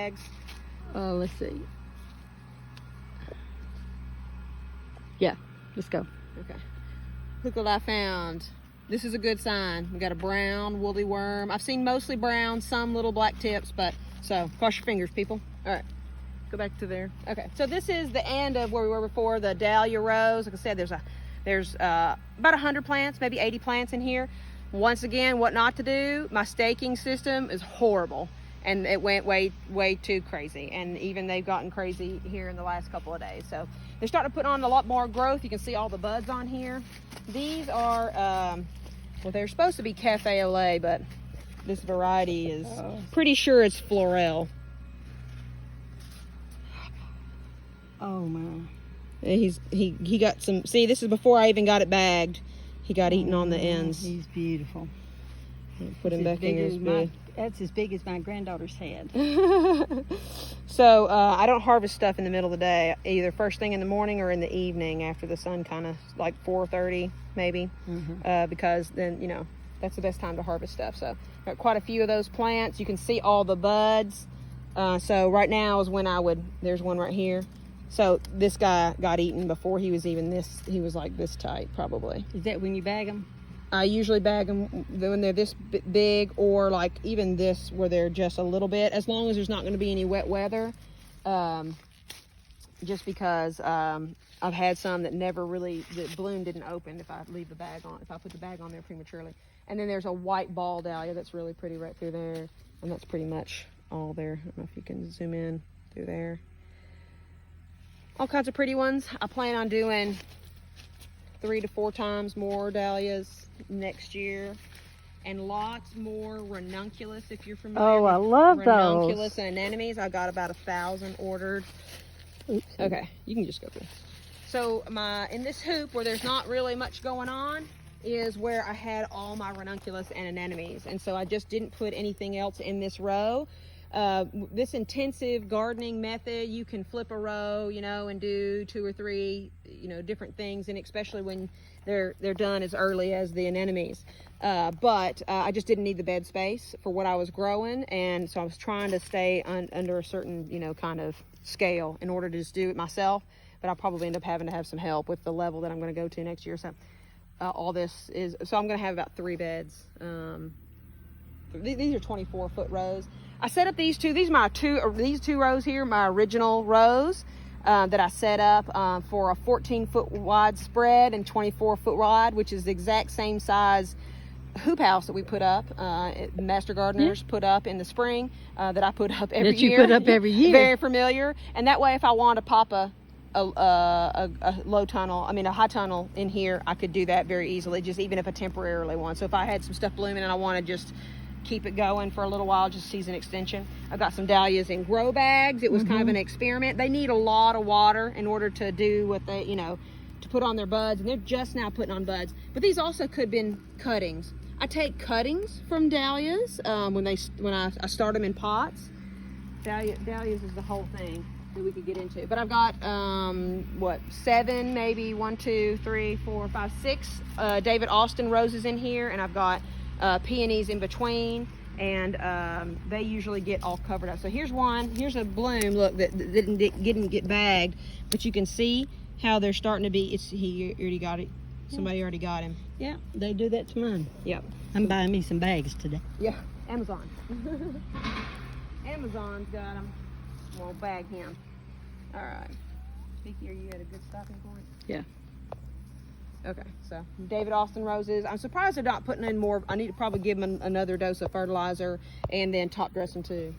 bags. Let's see. Yeah, let's go. Okay. Look what I found. This is a good sign. We got a brown woolly worm. I've seen mostly brown, some little black tips, but so cross your fingers, people. All right, go back to there. Okay, so this is the end of where we were before, the dahlia rows. Like I said, there's about 100 plants, maybe 80 plants in here. Once again, what not to do. My staking system is horrible, and it went way too crazy. And even they've gotten crazy here in the last couple of days. So they're starting to put on a lot more growth. You can see all the buds on here. These are, well, they're supposed to be cafe au lait, but this variety is pretty sure it's Florel. Oh man. He got some, see, this is before I even got it bagged. He got eaten on the ends. He's beautiful. Put him back in his bed. That's as big as my granddaughter's head. So I don't harvest stuff in the middle of the day, either first thing in the morning or in the evening after the sun kind of like 4:30 maybe, because then, you know, that's the best time to harvest stuff. So got quite a few of those plants. You can see all the buds. So right now is when I would, there's one right here. So this guy got eaten before he was even this, he was like this tight probably. Is that when you bag them? I usually bag them when they're this big, or like even this where they're just a little bit, as long as there's not going to be any wet weather. Just because I've had some that never really, the bloom didn't open if I leave the bag on, if I put the bag on there prematurely. And then there's a white ball dahlia that's really pretty right through there, and that's pretty much all there. I don't know if you can zoom in through there. All kinds of pretty ones. I plan on doing 3 to 4 times more dahlias next year, and lots more ranunculus, if you're familiar. Oh, I love those. Ranunculus and anemones. I got about 1,000 ordered. Oops. Okay, you can just go through. So in this hoop where there's not really much going on is where I had all my ranunculus and anemones, and so I just didn't put anything else in this row. This intensive gardening method, you can flip a row, you know, and do 2 or 3, you know, different things, and especially when they're done as early as the anemones. But I just didn't need the bed space for what I was growing, and so I was trying to stay under a certain, you know, kind of scale in order to just do it myself. But I'll probably end up having to have some help with the level that I'm going to go to next year. So all this is, so I'm going to have about 3 beds. These are 24-foot rows. I set up these two. These are these 2 rows here, my original rows that I set up for a 14-foot wide spread and 24-foot wide, which is the exact same size hoop house that we put up, Master Gardeners put up in the spring, that I put up every year. That you put up every year. Very familiar. And that way, if I want to pop a low tunnel, I mean a high tunnel in here, I could do that very easily, just even if I temporarily want. So if I had some stuff blooming and I want to just keep it going for a little while, just season extension. I've got some dahlias in grow bags. It was kind of an experiment. They need a lot of water in order to do what they, you know, to put on their buds, and they're just now putting on buds. But these also could have been cuttings. I take cuttings from dahlias when I start them in pots. Dahlias is the whole thing that we could get into. But I've got 7, maybe 1, 2, 3, 4, 5, 6 David Austin roses in here, and I've got peonies in between, and they usually get all covered up. So here's a bloom, look, that didn't get bagged, but you can see how they're starting to be. He already got it. Somebody already got him. Yeah, they do that to mine. Yep. I'm buying me some bags today. Yeah, Amazon. Amazon's got him. We'll bag him. All right. Vicky, are you at a good stopping point? Yeah. Okay, so David Austin roses. I'm surprised they're not putting in more. I need to probably give them another dose of fertilizer and then top dress them too.